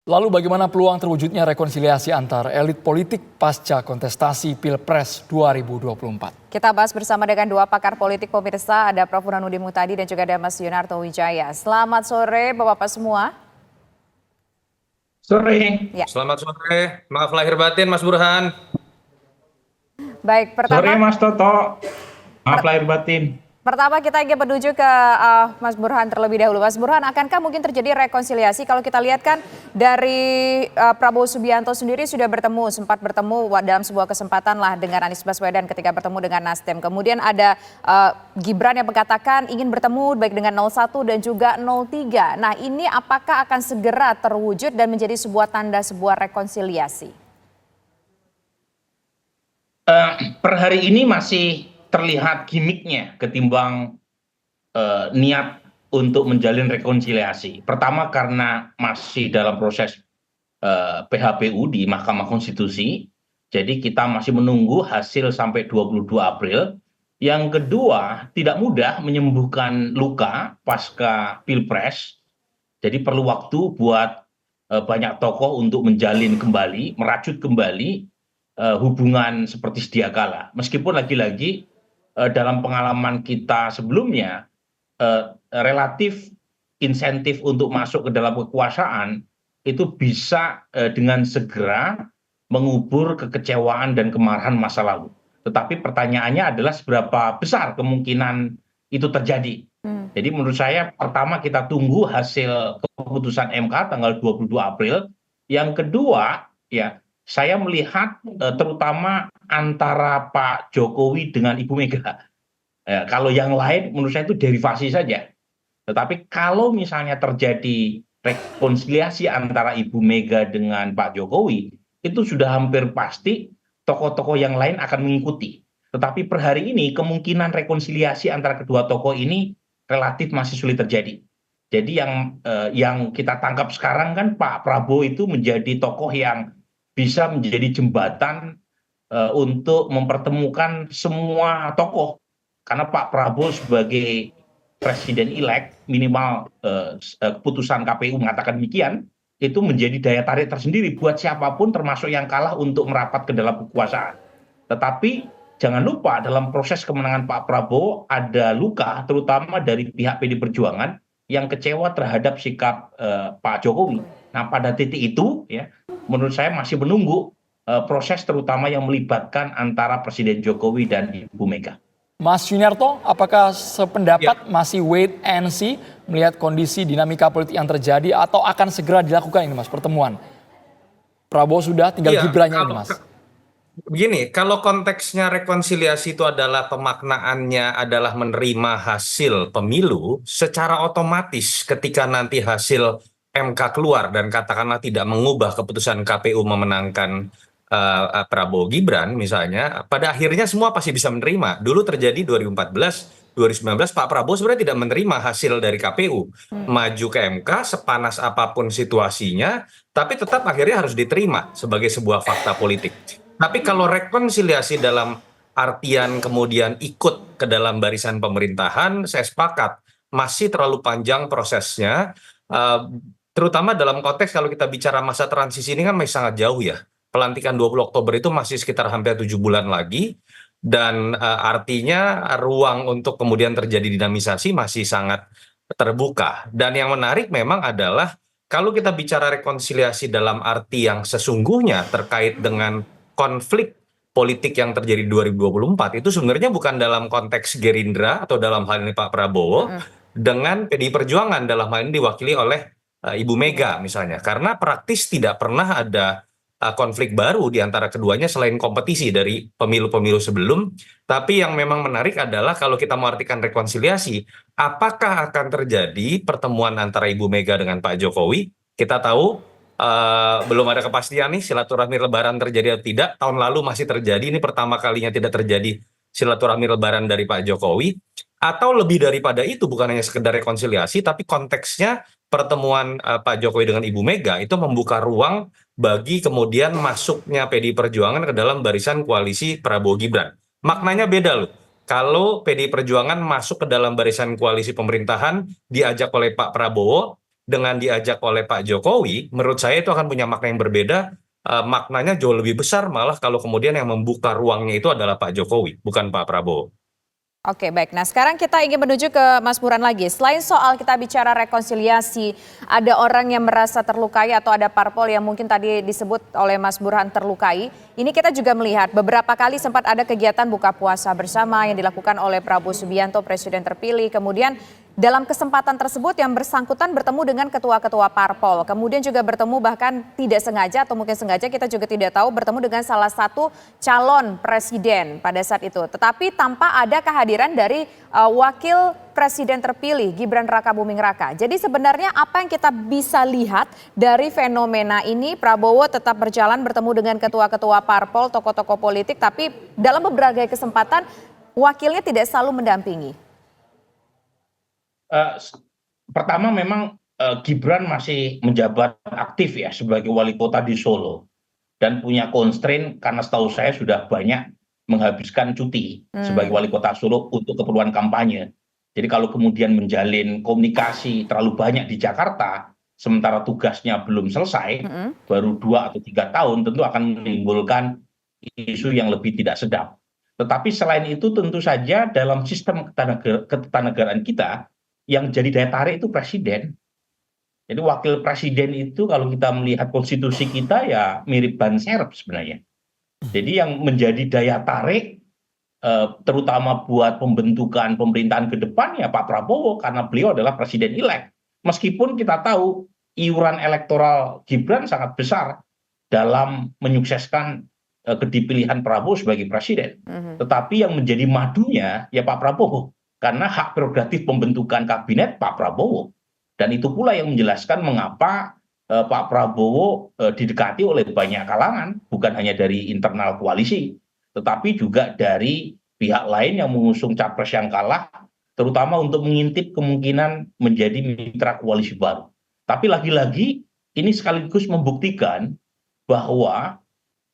Lalu bagaimana peluang terwujudnya rekonsiliasi antar elit politik pasca kontestasi Pilpres 2024? Kita bahas bersama dengan dua pakar politik pemirsa, ada Prof. Burhanuddin Muhtadi dan juga ada Mas Yunarto Wijaya. Selamat sore Bapak-Bapak semua. Sore. Ya. Selamat sore, maaf lahir batin Mas Burhan. Baik, Sore Mas Toto, maaf lahir batin. Pertama kita ingin menuju ke Mas Burhan terlebih dahulu. Mas Burhan, akankah mungkin terjadi rekonsiliasi? Kalau kita lihat kan dari Prabowo Subianto sendiri sudah sempat bertemu dalam sebuah kesempatan lah dengan Anies Baswedan ketika bertemu dengan Nasdem. Kemudian ada Gibran yang mengatakan ingin bertemu baik dengan 01 dan juga 03. Nah ini apakah akan segera terwujud dan menjadi sebuah tanda sebuah rekonsiliasi? Per hari ini masih terlihat gimmicknya ketimbang niat untuk menjalin rekonsiliasi. Pertama karena masih dalam proses PHPU di Mahkamah Konstitusi, jadi kita masih menunggu hasil sampai 22 April. Yang kedua, tidak mudah menyembuhkan luka pasca Pilpres, jadi perlu waktu buat banyak tokoh untuk menjalin kembali, merajut kembali hubungan seperti sedia kala. Meskipun lagi-lagi dalam pengalaman kita sebelumnya, relatif insentif untuk masuk ke dalam kekuasaan itu bisa dengan segera mengubur kekecewaan dan kemarahan masa lalu. Tetapi pertanyaannya adalah seberapa besar kemungkinan itu terjadi. Jadi menurut saya pertama kita tunggu hasil keputusan MK tanggal 22 April. Yang kedua, ya saya melihat terutama antara Pak Jokowi dengan Ibu Mega. Ya, kalau yang lain menurut saya itu derivasi saja. Tetapi kalau misalnya terjadi rekonsiliasi antara Ibu Mega dengan Pak Jokowi, itu sudah hampir pasti tokoh-tokoh yang lain akan mengikuti. Tetapi per hari ini kemungkinan rekonsiliasi antara kedua tokoh ini relatif masih sulit terjadi. Jadi yang kita tangkap sekarang kan Pak Prabowo itu menjadi tokoh yang bisa menjadi jembatan untuk mempertemukan semua tokoh. Karena Pak Prabowo sebagai presiden elect minimal keputusan KPU mengatakan demikian, itu menjadi daya tarik tersendiri buat siapapun termasuk yang kalah untuk merapat ke dalam kekuasaan. Tetapi jangan lupa dalam proses kemenangan Pak Prabowo ada luka terutama dari pihak PD Perjuangan yang kecewa terhadap sikap Pak Jokowi. Nah pada titik itu ya menurut saya masih menunggu proses terutama yang melibatkan antara Presiden Jokowi dan Ibu Mega. Mas Yunarto, apakah sependapat masih wait and see melihat kondisi dinamika politik yang terjadi atau akan segera dilakukan ini Mas pertemuan? Prabowo sudah tinggal Gibrannya ini Mas. Begini, kalau konteksnya rekonsiliasi itu adalah pemaknaannya adalah menerima hasil pemilu, secara otomatis ketika nanti hasil MK keluar dan katakanlah tidak mengubah keputusan KPU memenangkan Prabowo Gibran misalnya, pada akhirnya semua pasti bisa menerima. Dulu terjadi 2014, 2019 Pak Prabowo sebenarnya tidak menerima hasil dari KPU. Maju ke MK sepanas apapun situasinya, tapi tetap akhirnya harus diterima sebagai sebuah fakta politik. Tapi kalau rekonsiliasi dalam artian kemudian ikut ke dalam barisan pemerintahan, saya sepakat masih terlalu panjang prosesnya, terutama dalam konteks kalau kita bicara masa transisi ini kan masih sangat jauh ya. Pelantikan 20 Oktober itu masih sekitar hampir 7 bulan lagi, dan artinya ruang untuk kemudian terjadi dinamisasi masih sangat terbuka. Dan yang menarik memang adalah kalau kita bicara rekonsiliasi dalam arti yang sesungguhnya terkait dengan konflik politik yang terjadi 2024 itu sebenarnya bukan dalam konteks Gerindra atau dalam hal ini Pak Prabowo dengan PDI Perjuangan, dalam hal ini diwakili oleh Ibu Mega misalnya, karena praktis tidak pernah ada konflik baru di antara keduanya selain kompetisi dari pemilu-pemilu sebelum. Tapi yang memang menarik adalah kalau kita mengartikan rekonsiliasi, apakah akan terjadi pertemuan antara Ibu Mega dengan Pak Jokowi? Kita tahu belum ada kepastian nih silaturahmi Lebaran terjadi atau tidak. Tahun lalu masih terjadi, ini pertama kalinya tidak terjadi silaturahmi Lebaran dari Pak Jokowi. Atau lebih daripada itu, bukan hanya sekedar rekonsiliasi, tapi konteksnya pertemuan Pak Jokowi dengan Ibu Mega itu membuka ruang bagi kemudian masuknya PDI Perjuangan ke dalam barisan koalisi Prabowo Gibran. Maknanya beda loh. Kalau PDI Perjuangan masuk ke dalam barisan koalisi pemerintahan diajak oleh Pak Prabowo, dengan diajak oleh Pak Jokowi, menurut saya itu akan punya makna yang berbeda. Maknanya jauh lebih besar malah kalau kemudian yang membuka ruangnya itu adalah Pak Jokowi, bukan Pak Prabowo. Oke, baik. Nah, sekarang kita ingin menuju ke Mas Burhan lagi. Selain soal kita bicara rekonsiliasi, ada orang yang merasa terlukai atau ada parpol yang mungkin tadi disebut oleh Mas Burhan terlukai. Ini kita juga melihat beberapa kali sempat ada kegiatan buka puasa bersama yang dilakukan oleh Prabowo Subianto, Presiden terpilih. Kemudian dalam kesempatan tersebut yang bersangkutan bertemu dengan ketua-ketua parpol. Kemudian juga bertemu bahkan tidak sengaja atau mungkin sengaja kita juga tidak tahu bertemu dengan salah satu calon presiden pada saat itu. Tetapi tanpa ada kehadiran dari wakil presiden terpilih Gibran Rakabuming Raka. Jadi sebenarnya apa yang kita bisa lihat dari fenomena ini, Prabowo tetap berjalan bertemu dengan ketua-ketua parpol, tokoh-tokoh politik, tapi dalam berbagai kesempatan wakilnya tidak selalu mendampingi. Pertama memang Gibran masih menjabat aktif ya sebagai wali kota di Solo dan punya constraint karena setahu saya sudah banyak menghabiskan cuti sebagai wali kota Solo untuk keperluan kampanye. Jadi kalau kemudian menjalin komunikasi terlalu banyak di Jakarta sementara tugasnya belum selesai, baru 2 atau 3 tahun, tentu akan menimbulkan isu yang lebih tidak sedap. Tetapi selain itu tentu saja dalam sistem ketatanegaraan kita yang jadi daya tarik itu presiden. Jadi wakil presiden itu kalau kita melihat konstitusi kita ya mirip ban serep sebenarnya. Jadi yang menjadi daya tarik terutama buat pembentukan pemerintahan ke depan ya Pak Prabowo karena beliau adalah presiden elek. Meskipun kita tahu iuran elektoral Gibran sangat besar dalam menyukseskan kedipilihan Prabowo sebagai presiden. Tetapi yang menjadi madunya ya Pak Prabowo. Karena hak prerogatif pembentukan kabinet Pak Prabowo. Dan itu pula yang menjelaskan mengapa Pak Prabowo didekati oleh banyak kalangan, bukan hanya dari internal koalisi, tetapi juga dari pihak lain yang mengusung capres yang kalah, terutama untuk mengintip kemungkinan menjadi mitra koalisi baru. Tapi lagi-lagi ini sekaligus membuktikan bahwa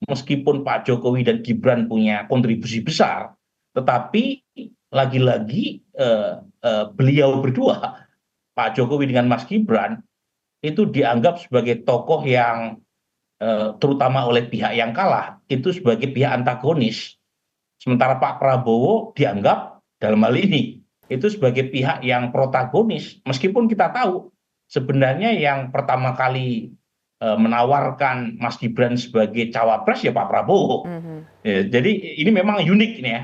meskipun Pak Jokowi dan Gibran punya kontribusi besar, tetapi lagi-lagi beliau berdua, Pak Jokowi dengan Mas Gibran, itu dianggap sebagai tokoh yang terutama oleh pihak yang kalah, itu sebagai pihak antagonis. Sementara Pak Prabowo dianggap dalam hal ini, itu sebagai pihak yang protagonis. Meskipun kita tahu sebenarnya yang pertama kali menawarkan Mas Gibran sebagai cawapres ya Pak Prabowo. Jadi ini memang unik nih ya.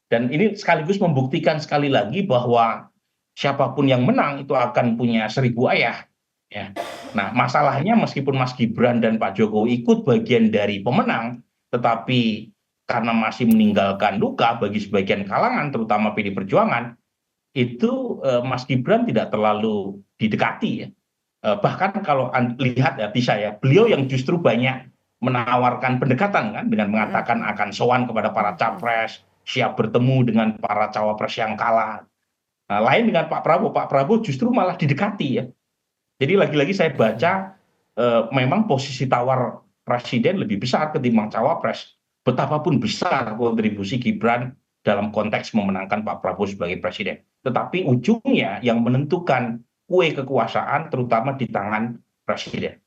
Dan ini sekaligus membuktikan sekali lagi bahwa siapapun yang menang itu akan punya 1000 ayah. Ya. Nah masalahnya meskipun Mas Gibran dan Pak Jokowi ikut bagian dari pemenang, tetapi karena masih meninggalkan luka bagi sebagian kalangan, terutama PD Perjuangan, itu Mas Gibran tidak terlalu didekati ya. Bahkan kalau lihat hati saya, beliau yang justru banyak menawarkan pendekatan kan dengan mengatakan akan sowan kepada para capres, siap bertemu dengan para cawapres yang kalah. Nah, lain dengan Pak Prabowo justru malah didekati ya. Jadi lagi-lagi saya baca memang posisi tawar presiden lebih besar ketimbang cawapres. Betapapun besar kontribusi Gibran dalam konteks memenangkan Pak Prabowo sebagai presiden. Tetapi ujungnya yang menentukan kue kekuasaan terutama di tangan presiden.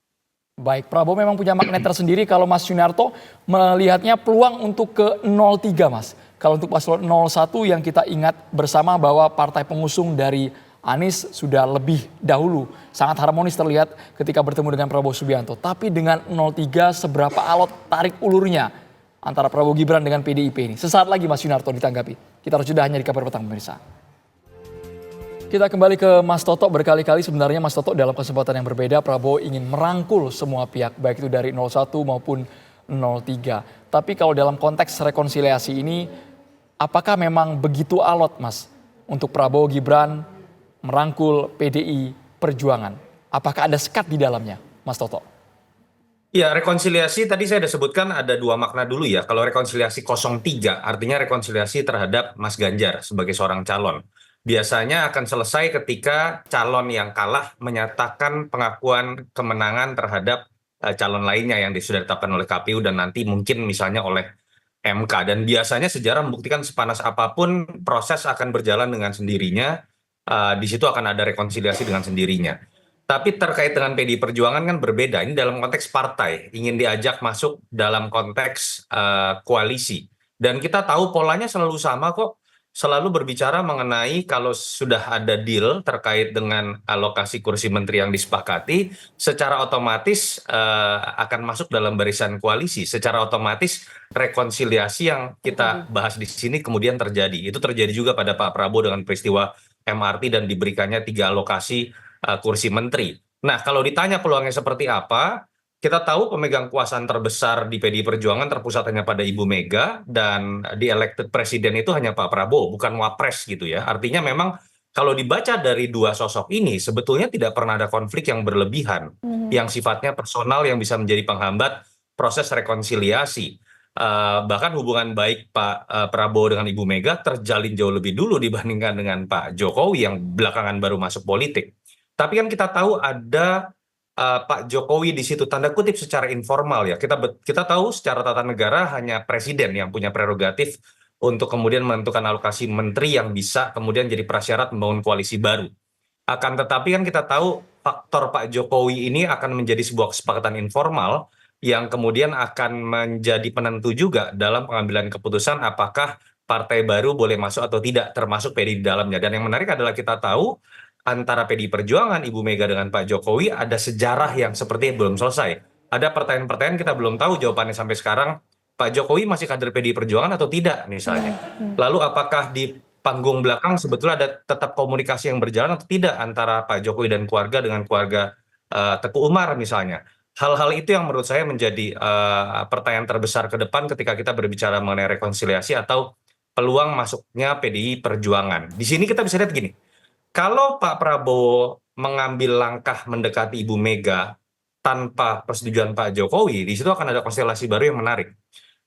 Baik, Prabowo memang punya magnet tersendiri. Kalau Mas Yunarto melihatnya peluang untuk ke 03, Mas. Kalau untuk paslon 01 yang kita ingat bersama bahwa partai pengusung dari Anies sudah lebih dahulu sangat harmonis terlihat ketika bertemu dengan Prabowo Subianto. Tapi dengan 03 seberapa alot tarik ulurnya antara Prabowo Gibran dengan PDIP ini. Sesaat lagi Mas Yunarto ditanggapi. Kita harus jeda hanya di Kabar Petang pemirsa. Kita kembali ke Mas Toto. Berkali-kali sebenarnya Mas Toto dalam kesempatan yang berbeda Prabowo ingin merangkul semua pihak baik itu dari 01 maupun 03. Tapi kalau dalam konteks rekonsiliasi ini apakah memang begitu alot Mas untuk Prabowo Gibran merangkul PDI Perjuangan? Apakah ada sekat di dalamnya Mas Toto? Ya, rekonsiliasi tadi saya sudah sebutkan ada 2 makna dulu ya. Kalau rekonsiliasi 03 artinya rekonsiliasi terhadap Mas Ganjar sebagai seorang calon. Biasanya akan selesai ketika calon yang kalah menyatakan pengakuan kemenangan terhadap calon lainnya yang sudah ditetapkan oleh KPU dan nanti mungkin misalnya oleh MK. Dan biasanya sejarah membuktikan sepanas apapun proses akan berjalan dengan sendirinya. Di situ akan ada rekonsiliasi dengan sendirinya. Tapi terkait dengan PDI Perjuangan kan berbeda. Ini dalam konteks partai, ingin diajak masuk dalam konteks koalisi. Dan kita tahu polanya selalu sama kok. Selalu berbicara mengenai kalau sudah ada deal terkait dengan alokasi kursi menteri yang disepakati, secara otomatis akan masuk dalam barisan koalisi. Secara otomatis rekonsiliasi yang kita bahas di sini kemudian terjadi. Itu terjadi juga pada Pak Prabowo dengan peristiwa MRT dan diberikannya 3 alokasi kursi menteri. Nah, kalau ditanya peluangnya seperti apa, kita tahu pemegang kekuasaan terbesar di PDI Perjuangan terpusat hanya pada Ibu Mega, dan di elected presiden itu hanya Pak Prabowo, bukan wapres gitu ya. Artinya memang kalau dibaca dari dua sosok ini, sebetulnya tidak pernah ada konflik yang berlebihan, yang sifatnya personal yang bisa menjadi penghambat proses rekonsiliasi. Bahkan hubungan baik Pak Prabowo dengan Ibu Mega terjalin jauh lebih dulu dibandingkan dengan Pak Jokowi yang belakangan baru masuk politik. Tapi kan kita tahu ada Pak Jokowi di situ tanda kutip secara informal ya. Kita tahu secara tata negara hanya presiden yang punya prerogatif untuk kemudian menentukan alokasi menteri yang bisa kemudian jadi prasyarat membangun koalisi baru. Akan tetapi kan kita tahu faktor Pak Jokowi ini akan menjadi sebuah kesepakatan informal yang kemudian akan menjadi penentu juga dalam pengambilan keputusan apakah partai baru boleh masuk atau tidak, termasuk PDI di dalamnya. Dan yang menarik adalah kita tahu antara PDI Perjuangan, Ibu Mega dengan Pak Jokowi ada sejarah yang sepertinya belum selesai. Ada pertanyaan-pertanyaan kita belum tahu jawabannya sampai sekarang. Pak Jokowi masih kader PDI Perjuangan atau tidak misalnya. Lalu apakah di panggung belakang sebetulnya ada tetap komunikasi yang berjalan atau tidak antara Pak Jokowi dan keluarga dengan keluarga Teguh Umar misalnya. Hal-hal itu yang menurut saya menjadi pertanyaan terbesar ke depan ketika kita berbicara mengenai rekonsiliasi atau peluang masuknya PDI Perjuangan. Di sini kita bisa lihat gini. Kalau Pak Prabowo mengambil langkah mendekati Ibu Mega tanpa persetujuan Pak Jokowi, di situ akan ada konstelasi baru yang menarik.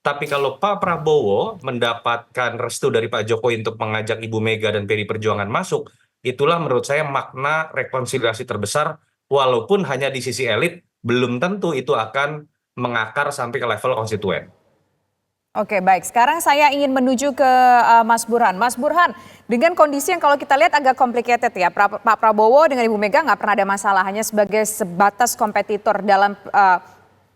Tapi kalau Pak Prabowo mendapatkan restu dari Pak Jokowi untuk mengajak Ibu Mega dan PDI Perjuangan masuk, itulah menurut saya makna rekonsiliasi terbesar, walaupun hanya di sisi elit, belum tentu itu akan mengakar sampai ke level konstituen. Oke, baik. Sekarang saya ingin menuju ke Mas Burhan. Mas Burhan, dengan kondisi yang kalau kita lihat agak complicated ya, Pak Prabowo dengan Ibu Mega nggak pernah ada masalah, hanya sebagai sebatas kompetitor dalam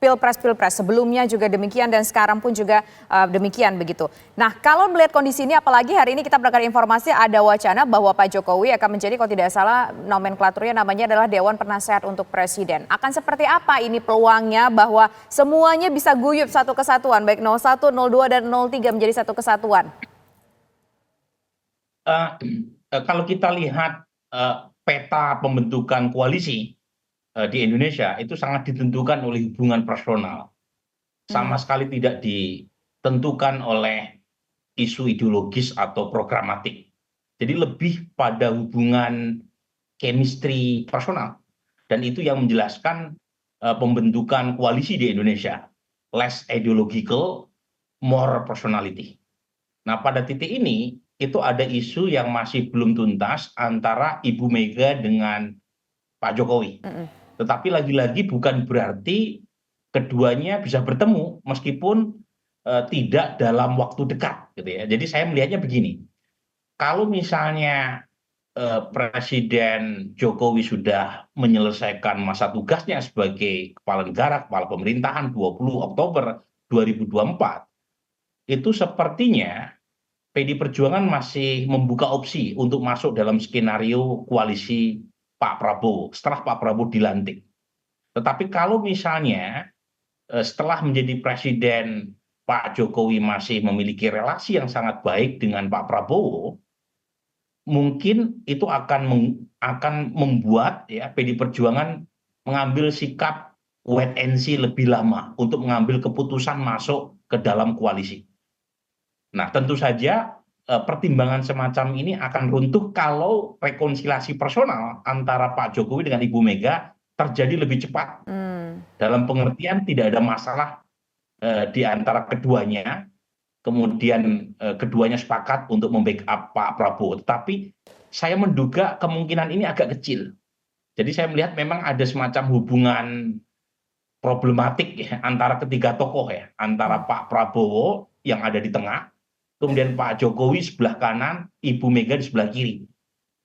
Pilpres sebelumnya juga demikian dan sekarang pun juga demikian begitu. Nah, kalau melihat kondisi ini, apalagi hari ini kita mendapatkan informasi ada wacana bahwa Pak Jokowi akan menjadi, kalau tidak salah nomenklaturnya namanya adalah Dewan Penasehat untuk Presiden. Akan seperti apa ini peluangnya bahwa semuanya bisa guyup satu kesatuan, baik 01, 02 dan 03 menjadi satu kesatuan? Kalau kita lihat peta pembentukan koalisi di Indonesia itu sangat ditentukan oleh hubungan personal, sama sekali tidak ditentukan oleh isu ideologis atau programatik. Jadi lebih pada hubungan chemistry personal, dan itu yang menjelaskan pembentukan koalisi di Indonesia, less ideological, more personality. Nah, pada titik ini itu ada isu yang masih belum tuntas antara Ibu Mega dengan Pak Jokowi. Tetapi lagi-lagi bukan berarti keduanya bisa bertemu meskipun tidak dalam waktu dekat gitu ya. Jadi saya melihatnya begini. Kalau misalnya Presiden Jokowi sudah menyelesaikan masa tugasnya sebagai kepala negara, kepala pemerintahan 20 Oktober 2024, itu sepertinya PDI Perjuangan masih membuka opsi untuk masuk dalam skenario koalisi Pak Prabowo setelah Pak Prabowo dilantik. Tetapi kalau misalnya setelah menjadi presiden Pak Jokowi masih memiliki relasi yang sangat baik dengan Pak Prabowo, mungkin itu akan membuat ya PDI Perjuangan mengambil sikap wait and see lebih lama untuk mengambil keputusan masuk ke dalam koalisi. Nah, tentu saja pertimbangan semacam ini akan runtuh kalau rekonsiliasi personal antara Pak Jokowi dengan Ibu Mega terjadi lebih cepat. Dalam pengertian tidak ada masalah di antara keduanya, kemudian keduanya sepakat untuk membackup Pak Prabowo. Tetapi saya menduga kemungkinan ini agak kecil. Jadi saya melihat memang ada semacam hubungan problematik ya, antara ketiga tokoh ya, antara Pak Prabowo yang ada di tengah, kemudian Pak Jokowi sebelah kanan, Ibu Mega di sebelah kiri.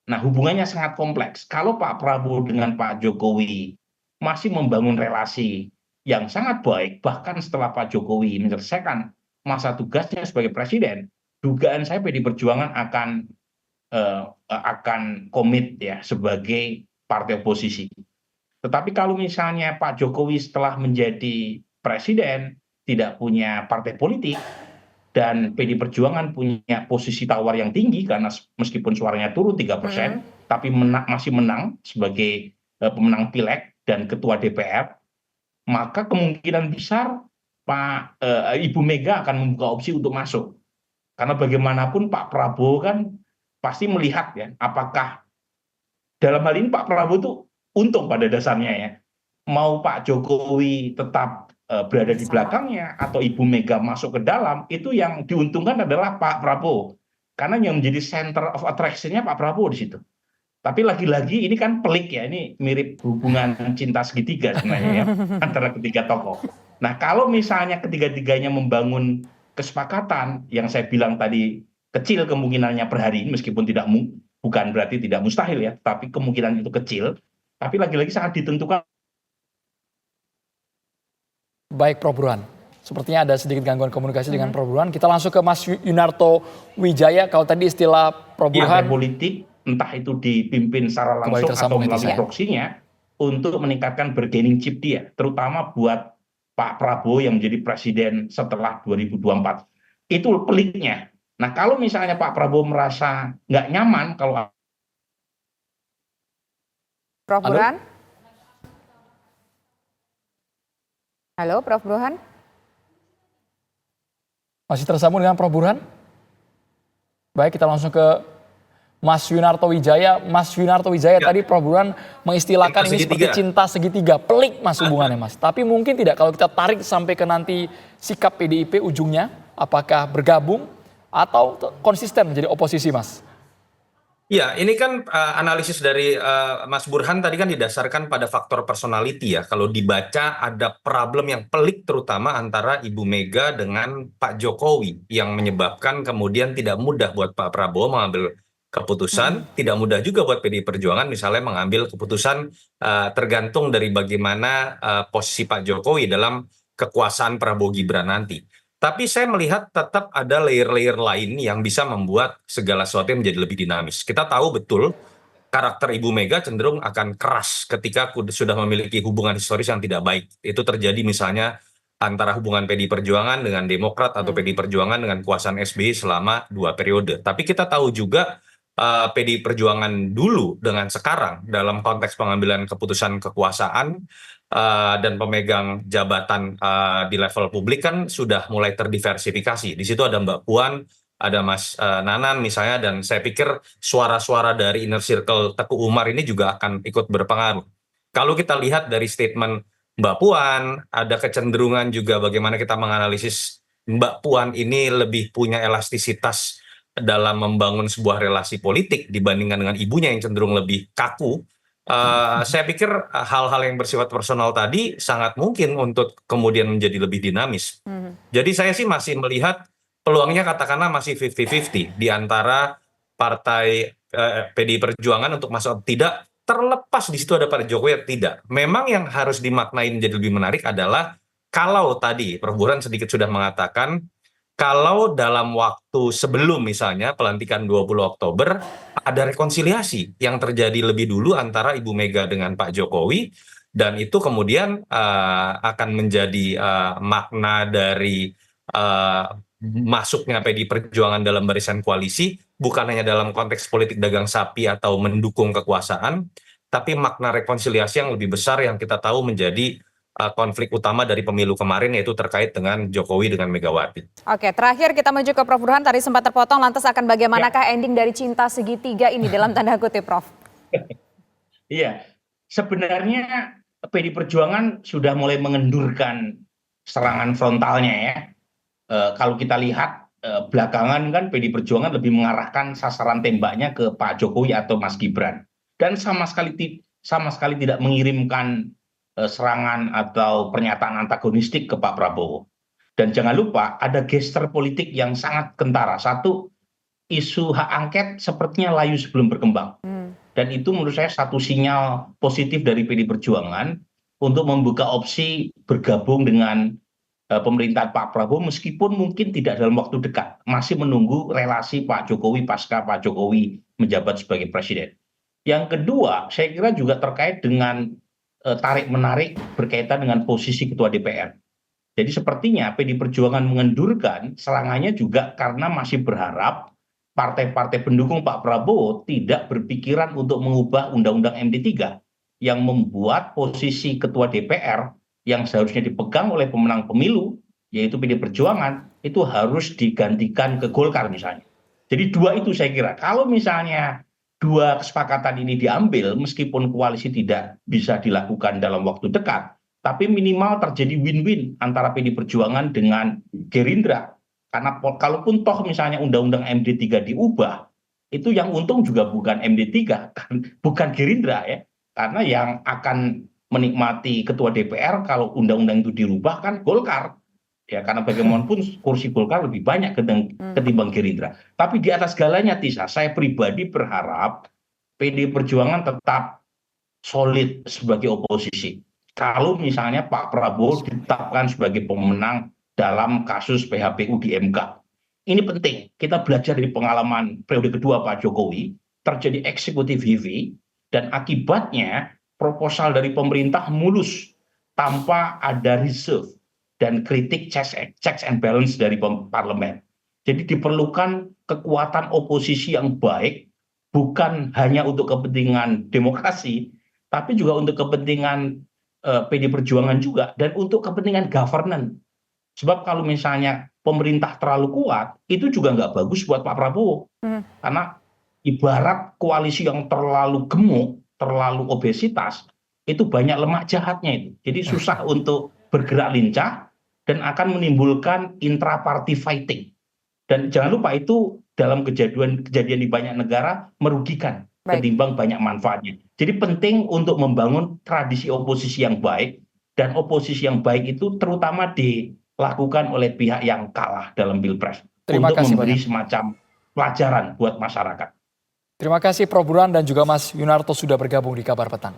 Nah, hubungannya sangat kompleks. Kalau Pak Prabowo dengan Pak Jokowi masih membangun relasi yang sangat baik, bahkan setelah Pak Jokowi menyelesaikan masa tugasnya sebagai presiden, dugaan saya PD Perjuangan akan komit ya sebagai partai oposisi. Tetapi kalau misalnya Pak Jokowi setelah menjadi presiden tidak punya partai politik dan PD Perjuangan punya posisi tawar yang tinggi karena meskipun suaranya turun 3%, tapi masih menang sebagai pemenang pileg dan ketua DPR, maka kemungkinan besar Ibu Mega akan membuka opsi untuk masuk. Karena bagaimanapun Pak Prabowo kan pasti melihat ya, apakah dalam hal ini Pak Prabowo itu untung pada dasarnya ya. Mau Pak Jokowi tetap berada di belakangnya atau Ibu Mega masuk ke dalam, itu yang diuntungkan adalah Pak Prabowo. Karena yang menjadi center of attraction-nya Pak Prabowo di situ. Tapi lagi-lagi ini kan pelik ya, ini mirip hubungan cinta segitiga sebenarnya ya, antara ketiga tokoh. Nah, kalau misalnya ketiga-tiganya membangun kesepakatan yang saya bilang tadi kecil kemungkinannya per hari ini, meskipun bukan berarti tidak mustahil ya, tapi kemungkinan itu kecil, tapi lagi-lagi sangat ditentukan. Baik, Prof. Burhan. Sepertinya ada sedikit gangguan komunikasi dengan Prof. Burhan. Kita langsung ke Mas Yunarto Wijaya. Kalau tadi istilah Prof. Burhan, politik, entah itu dipimpin secara langsung atau melalui proksinya, untuk meningkatkan bargaining chip dia, terutama buat Pak Prabowo yang menjadi presiden setelah 2024. Itu peliknya. Nah, kalau misalnya Pak Prabowo merasa nggak nyaman kalau Prof. Burhan? Halo, Prof. Burhan? masih tersambung dengan Prof. Burhan? Baik, kita langsung ke Mas Yunarto Wijaya. Mas Yunarto Wijaya, tadi Prof. Burhan mengistilahkan ini seperti cinta segitiga. Pelik Mas hubungannya Mas. Tapi mungkin tidak kalau kita tarik sampai ke nanti sikap PDIP ujungnya. Apakah bergabung atau konsisten menjadi oposisi Mas? Ya, ini kan analisis dari Mas Burhan tadi kan didasarkan pada faktor personality ya. Kalau dibaca ada problem yang pelik terutama antara Ibu Mega dengan Pak Jokowi yang menyebabkan kemudian tidak mudah buat Pak Prabowo mengambil keputusan, tidak mudah juga buat PDI Perjuangan misalnya mengambil keputusan tergantung dari bagaimana posisi Pak Jokowi dalam kekuasaan Prabowo Gibran nanti. Tapi saya melihat tetap ada layer-layer lain yang bisa membuat segala sesuatu menjadi lebih dinamis. Kita tahu betul karakter Ibu Mega cenderung akan keras ketika sudah memiliki hubungan historis yang tidak baik. Itu terjadi misalnya antara hubungan PDI Perjuangan dengan Demokrat atau PDI Perjuangan dengan kekuasaan SBY selama 2 periode. Tapi kita tahu juga PDI Perjuangan dulu dengan sekarang dalam konteks pengambilan keputusan kekuasaan dan pemegang jabatan di level publik kan sudah mulai terdiversifikasi. Di situ ada Mbak Puan, ada Mas Nanan misalnya, dan saya pikir suara-suara dari inner circle Teguh Umar ini juga akan ikut berpengaruh. Kalau kita lihat dari statement Mbak Puan, ada kecenderungan juga bagaimana kita menganalisis Mbak Puan ini lebih punya elastisitas dalam membangun sebuah relasi politik dibandingkan dengan ibunya yang cenderung lebih kaku. Saya pikir hal-hal yang bersifat personal tadi sangat mungkin untuk kemudian menjadi lebih dinamis. Jadi saya sih masih melihat peluangnya katakanlah masih 50-50 di antara partai PDI Perjuangan untuk masuk, tidak terlepas di situ ada Pak Jokowi atau tidak. Memang yang harus dimaknai menjadi lebih menarik adalah kalau tadi Prof. Burhan sedikit sudah mengatakan kalau dalam waktu sebelum misalnya pelantikan 20 Oktober ada rekonsiliasi yang terjadi lebih dulu antara Ibu Mega dengan Pak Jokowi, dan itu kemudian akan menjadi makna dari masuknya PDI Perjuangan dalam barisan koalisi, bukan hanya dalam konteks politik dagang sapi atau mendukung kekuasaan, tapi makna rekonsiliasi yang lebih besar yang kita tahu menjadi konflik utama dari pemilu kemarin, yaitu terkait dengan Jokowi dengan Megawati. Oke, terakhir kita menuju ke Prof. Burhan, tadi sempat terpotong, lantas akan bagaimanakah ending dari cinta segitiga ini dalam tanda kutip, Prof? Iya, sebenarnya PDI Perjuangan sudah mulai mengendurkan serangan frontalnya ya. Kalau kita lihat belakangan kan PDI Perjuangan lebih mengarahkan sasaran tembaknya ke Pak Jokowi atau Mas Gibran, dan sama sekali tidak mengirimkan serangan atau pernyataan antagonistik ke Pak Prabowo. Dan jangan lupa ada gestur politik yang sangat kentara. Satu, isu hak angket sepertinya layu sebelum berkembang. Dan itu menurut saya satu sinyal positif dari PD Perjuangan untuk membuka opsi bergabung dengan pemerintahan Pak Prabowo meskipun mungkin tidak dalam waktu dekat, masih menunggu relasi Pak Jokowi pasca Pak Jokowi menjabat sebagai presiden. Yang kedua, saya kira juga terkait dengan tarik-menarik berkaitan dengan posisi Ketua DPR. Jadi sepertinya PD Perjuangan mengendurkan serangannya juga karena masih berharap partai-partai pendukung Pak Prabowo tidak berpikiran untuk mengubah Undang-Undang MD3 yang membuat posisi Ketua DPR yang seharusnya dipegang oleh pemenang pemilu, yaitu PD Perjuangan, itu harus digantikan ke Golkar misalnya. Jadi dua itu saya kira, kalau misalnya dua kesepakatan ini diambil, meskipun koalisi tidak bisa dilakukan dalam waktu dekat, tapi minimal terjadi win-win antara PD Perjuangan dengan Gerindra. Karena kalaupun toh misalnya Undang-Undang MD3 diubah, itu yang untung juga bukan MD3, bukan Gerindra ya. Karena yang akan menikmati Ketua DPR kalau undang-undang itu dirubah kan Golkar. Ya, karena bagaimanapun kursi Golkar lebih banyak ketimbang Gerindra. Tapi di atas segalanya, Tisa, saya pribadi berharap PD Perjuangan tetap solid sebagai oposisi. Kalau misalnya Pak Prabowo ditetapkan sebagai pemenang dalam kasus PHPU di MK. Ini penting, kita belajar dari pengalaman periode kedua Pak Jokowi, terjadi eksekutif heavy, dan akibatnya proposal dari pemerintah mulus tanpa ada reserve dan kritik checks and balance dari parlemen. Jadi diperlukan kekuatan oposisi yang baik, bukan hanya untuk kepentingan demokrasi, tapi juga untuk kepentingan PD Perjuangan juga, dan untuk kepentingan governance. Sebab kalau misalnya pemerintah terlalu kuat, itu juga nggak bagus buat Pak Prabowo. Karena ibarat koalisi yang terlalu gemuk, terlalu obesitas, itu banyak lemak jahatnya itu. Jadi susah untuk bergerak lincah dan akan menimbulkan intra-party fighting. Dan jangan lupa itu dalam kejadian di banyak negara merugikan ketimbang banyak manfaatnya. Jadi penting untuk membangun tradisi oposisi yang baik, dan oposisi yang baik itu terutama dilakukan oleh pihak yang kalah dalam Pilpres untuk memberi semacam pelajaran buat masyarakat. Terima kasih Prof. Burhan dan juga Mas Yunarto sudah bergabung di Kabar Petang.